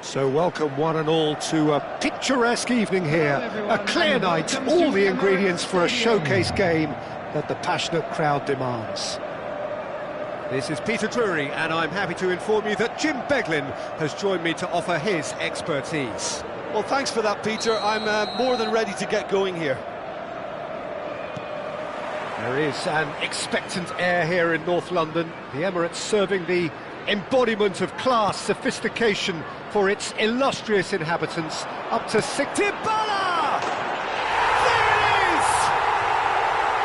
So welcome one and all to a picturesque evening here, a clear night, all the ingredients for a showcase game that the passionate crowd demands. This is Peter Drury, and I'm happy to inform you that Jim Beglin has joined me to offer his expertise. Well, thanks for that, Peter. I'm more than ready to get going here. There is an expectant air here in North London, the Emirates serving the embodiment of class, sophistication for its illustrious inhabitants, up to Dybala! There it is!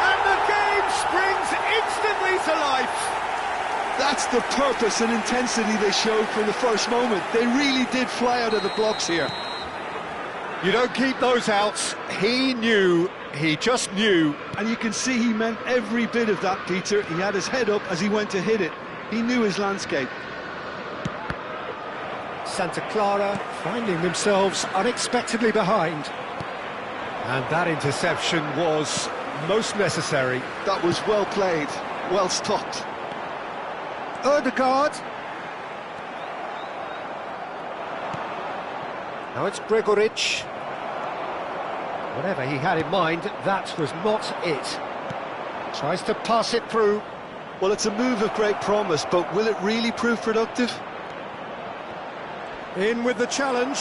And the game springs instantly to life! That's the purpose and intensity they showed from the first moment. They really did fly out of the blocks here. You don't keep those outs. He knew, he just knew. And you can see he meant every bit of that, Peter. He had his head up as he went to hit it. He knew his landscape. Santa Clara finding themselves unexpectedly behind. And that interception was most necessary. That was well played, well stopped. Odegaard. Now it's Gregoric. Whatever he had in mind, that was not it. Tries to pass it through. Well, it's a move of great promise, but will it really prove productive? In with the challenge.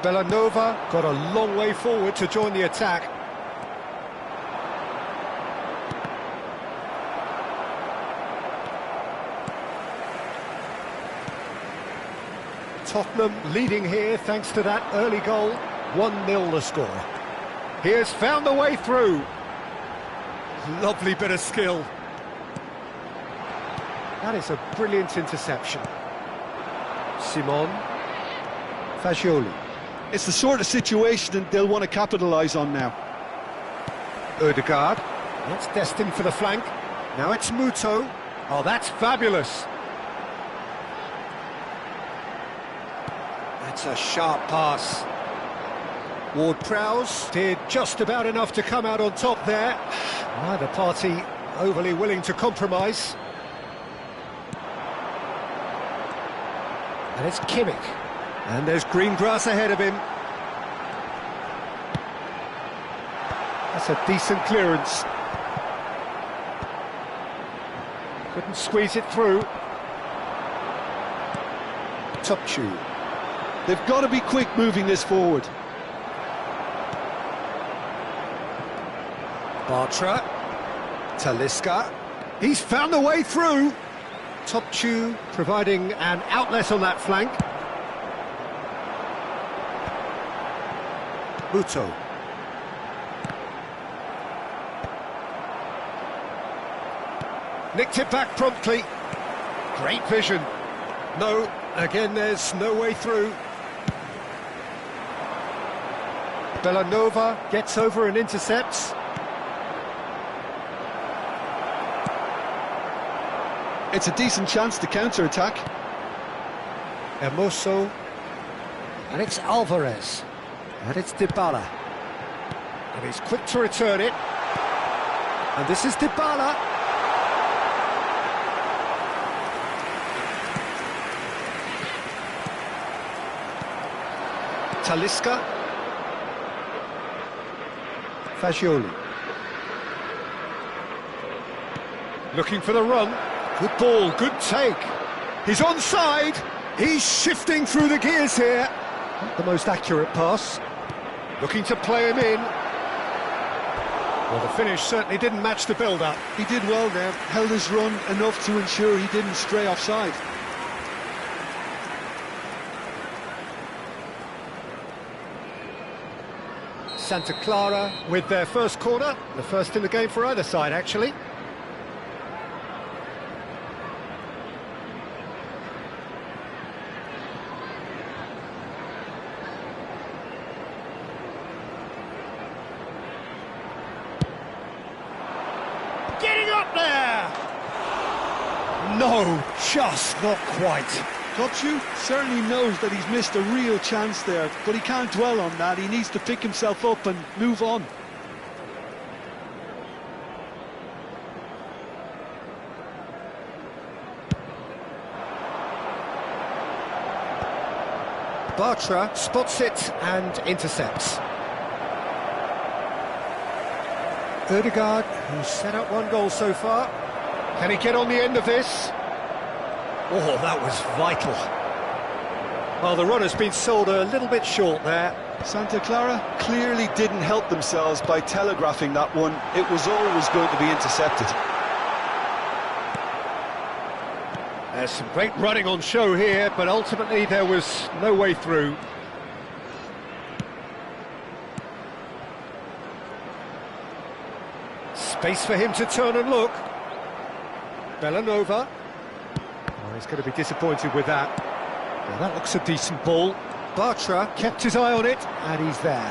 Bellanova got a long way forward to join the attack. Tottenham leading here thanks to that early goal. 1-0 the score. He has found the way through. Lovely bit of skill. That is a brilliant interception. Simon. Fagioli. It's the sort of situation that they'll want to capitalise on now. Odegaard. That's destined for the flank. Now it's Muto. Oh, that's fabulous. That's a sharp pass. Ward-Prowse did just about enough to come out on top there. Neither party overly willing to compromise. And it's Kimmich. And there's green grass ahead of him. That's a decent clearance. Couldn't squeeze it through. Topchu. They've got to be quick moving this forward. Bartra. Talisca. He's found the way through. Topchu providing an outlet on that flank. Muto. Nicked it back promptly. Great vision. No, again there's no way through. Bellanova gets over and intercepts. It's a decent chance to counter-attack. Hermoso. And it's Alvarez. And it's Dybala. And he's quick to return it. And this is Dybala. Talisca. Fagioli. Looking for the run. Good ball, good take. He's onside. He's shifting through the gears here. Not the most accurate pass. Looking to play him in. Well, the finish certainly didn't match the build-up. He did well there, held his run enough to ensure he didn't stray offside. Santa Clara with their first corner, the first in the game for either side, actually. Getting up there! No, just not quite. Topchu certainly knows that he's missed a real chance there, but he can't dwell on that. He needs to pick himself up and move on. Bartra spots it and intercepts. Ødegaard, who's set up one goal so far. Can he get on the end of this? Oh, that was vital. Well, the run has been sold a little bit short there. Santa Clara clearly didn't help themselves by telegraphing that one. It was always going to be intercepted. There's some great running on show here, but ultimately there was no way through. Space for him to turn and look. Bellanova. Oh, he's going to be disappointed with that. Well, that looks a decent ball. Bartra kept his eye on it, and he's there.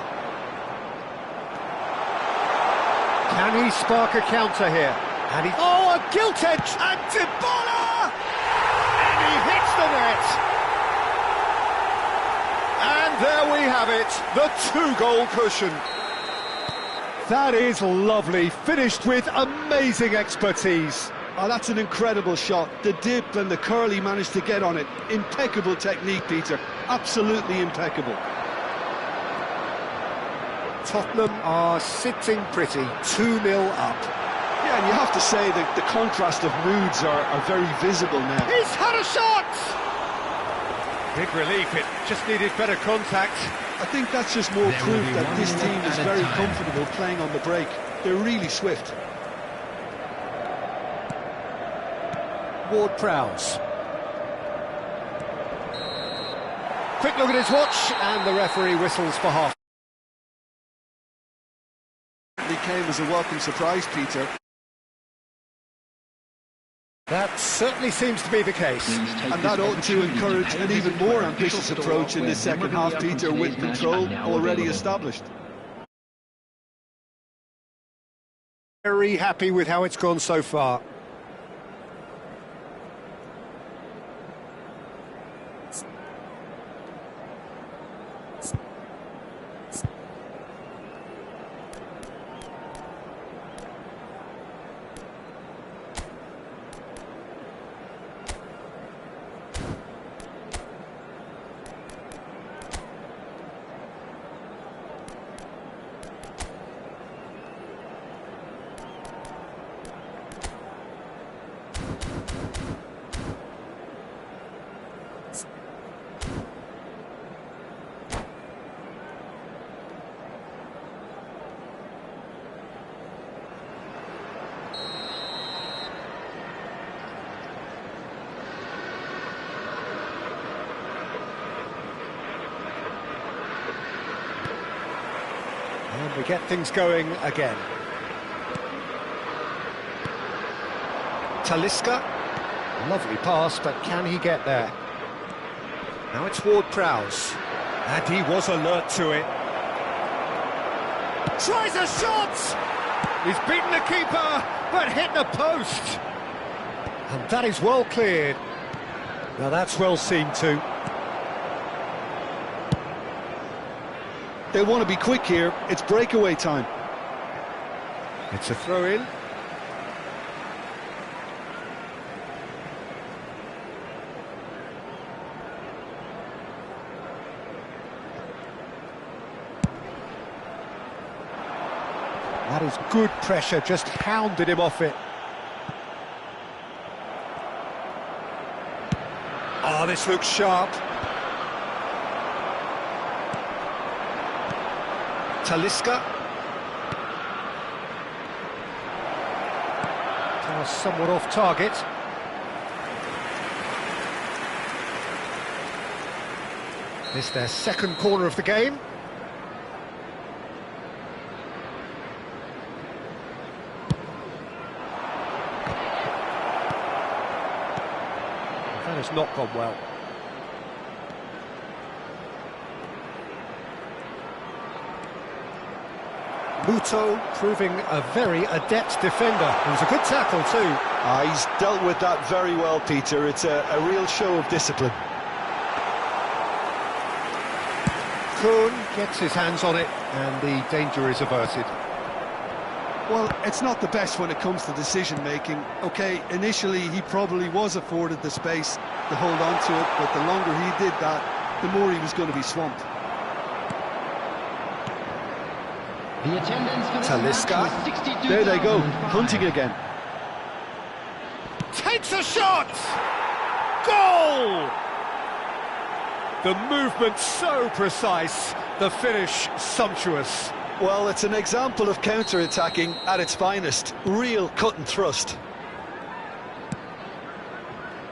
Can he spark a counter here? And he... Oh, a gilt edge! And Dybala! And he hits the net! And there we have it, the two-goal cushion. That is lovely, finished with amazing expertise. Oh, that's an incredible shot. The dip and the curl he managed to get on it. Impeccable technique, Peter. Absolutely impeccable. Tottenham are sitting pretty, 2-0 up. Yeah, and you have to say that the contrast of moods are very visible now. He's had a shot! Big relief, it just needed better contact. I think that's just more proof that this team is very comfortable playing on the break. They're really swift. Ward-Prowse. Quick look at his watch, and the referee whistles for half. It came as a welcome surprise, Peter. That certainly seems to be the case. And that ought to encourage an even more ambitious approach in the second half, Peter, with control already established. Very happy with how it's gone so far. And we get things going again. Talisca. Lovely pass, but can he get there? Now it's Ward-Prowse. And he was alert to it. Tries a shot! He's beaten the keeper, but hit the post. And that is well cleared. Now that's well seen too. They want to be quick here. It's breakaway time. It's a throw-in. That is good pressure, just hounded him off it. Oh, this looks sharp. Talisca. Somewhat off target. This their second corner of the game. That has not gone well. Muto proving a very adept defender. It was a good tackle too. He's dealt with that very well, Peter. It's a real show of discipline. Kuhn gets his hands on it and the danger is averted. Well, it's not the best when it comes to decision-making. OK, initially he probably was afforded the space to hold on to it, but the longer he did that, the more he was going to be swamped. The attendance for this Talisca. match was 62,000. There they go, hunting again. Takes a shot! Goal! The movement so precise, the finish sumptuous. Well, it's an example of counter-attacking at its finest. Real cut and thrust.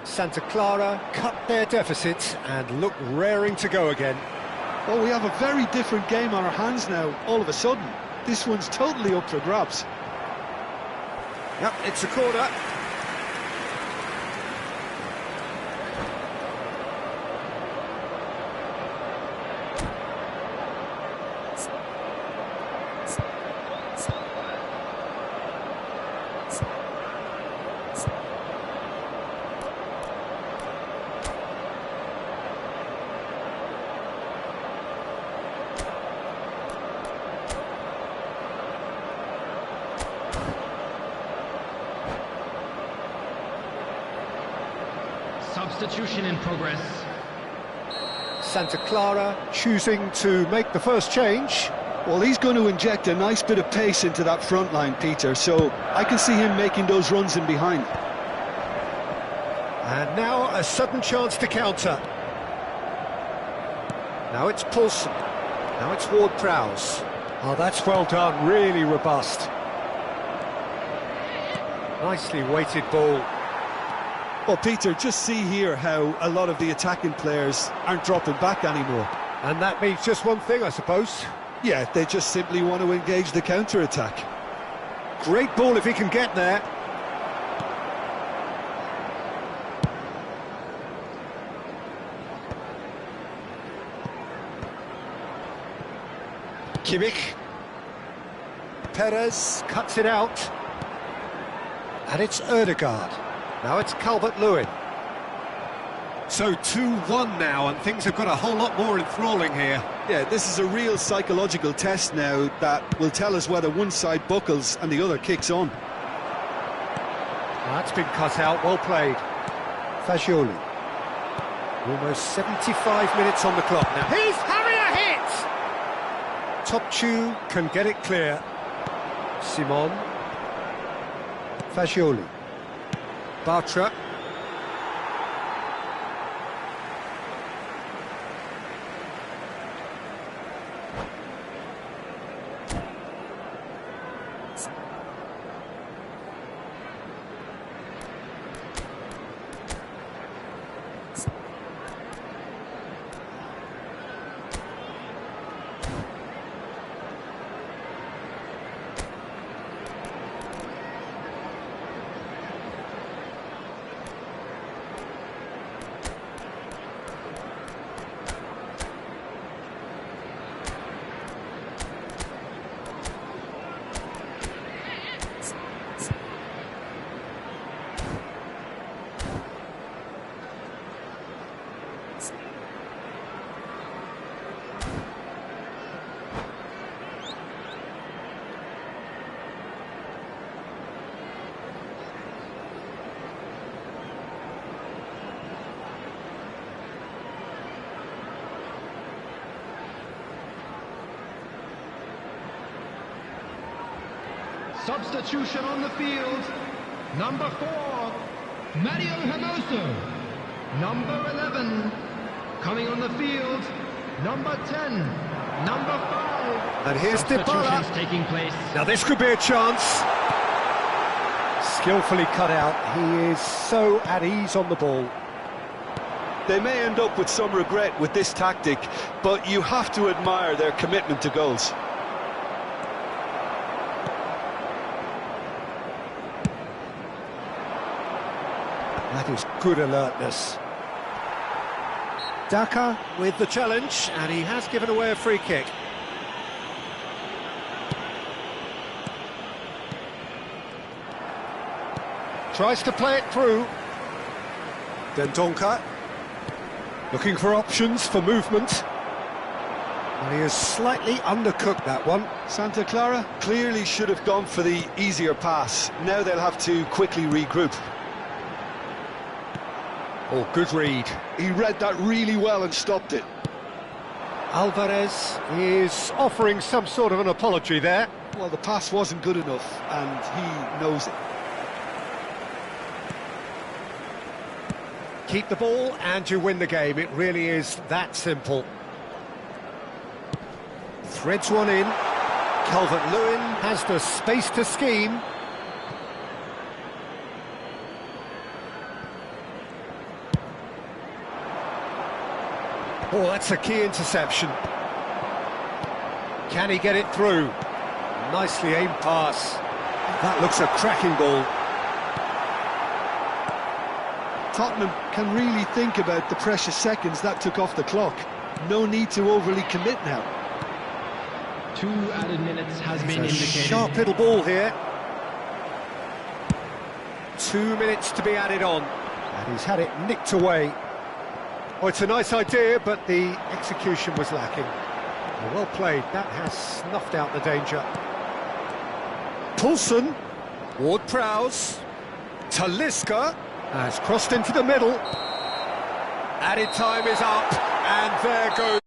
Santa Clara cut their deficit and look raring to go again. Well, we have a very different game on our hands now, all of a sudden. This one's totally up for grabs. Yep, it's a corner. Substitution in progress. Santa Clara choosing to make the first change. Well, he's going to inject a nice bit of pace into that front line, Peter, so I can see him making those runs in behind. And now a sudden chance to counter. Now it's Poulsen. Now it's Ward-Prowse. Oh, that's well done, really robust. Nicely weighted ball. Well, Peter, just see here how a lot of the attacking players aren't dropping back anymore. And that means just one thing, I suppose. Yeah, they just simply want to engage the counter-attack. Great ball if he can get there. Kimmich. Perez cuts it out. And it's Ødegaard. Now it's Calvert-Lewin. So 2-1 now, and things have got a whole lot more enthralling here. Yeah, this is a real psychological test now that will tell us whether one side buckles and the other kicks on. That's been cut out, well played. Fagioli. Almost 75 minutes on the clock now. He's having a hit! Topçu can get it clear. Simon. Fagioli. Bartra. Substitution on the field. Number 4, Mario Hermoso. Number 11, coming on the field. Number 10, number 5. And here's Dybala. Taking place. Now this could be a chance. Skillfully cut out. He is so at ease on the ball. They may end up with some regret with this tactic, but you have to admire their commitment to goals. That is good alertness. Daka with the challenge, and he has given away a free kick. Tries to play it through. Dendoncker looking for options for movement. And he has slightly undercooked that one. Santa Clara clearly should have gone for the easier pass. Now they'll have to quickly regroup. Oh, good read. He read that really well and stopped it. Alvarez is offering some sort of an apology there. Well, the pass wasn't good enough, and he knows it. Keep the ball and you win the game. It really is that simple. Threads one in. Calvert-Lewin has the space to scheme. Oh, that's a key interception. Can he get it through? Nicely aimed pass. That looks a cracking ball. Tottenham can really think about the precious seconds that took off the clock. No need to overly commit now. 2 added minutes has been indicated. Sharp little ball here. 2 minutes to be added on. And he's had it nicked away. Oh, it's a nice idea, but the execution was lacking. Well played. That has snuffed out the danger. Poulsen. Ward-Prowse. Talisca has crossed into the middle. Added time is up, and there goes.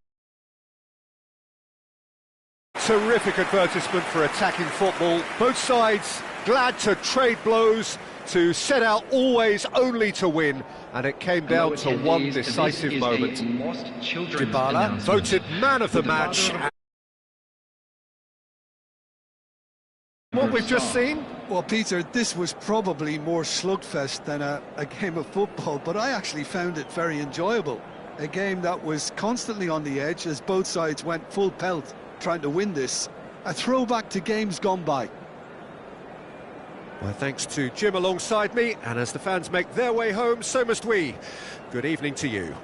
Terrific advertisement for attacking football. Both sides glad to trade blows, to set out always only to win, and it came down to one decisive moment. Dybala voted man of the match. What we've just seen? Well, Peter, this was probably more slugfest than a game of football, but I actually found it very enjoyable. A game that was constantly on the edge as both sides went full pelt trying to win this. A throwback to games gone by. Well, thanks to Jim alongside me, and as the fans make their way home, so must we. Good evening to you.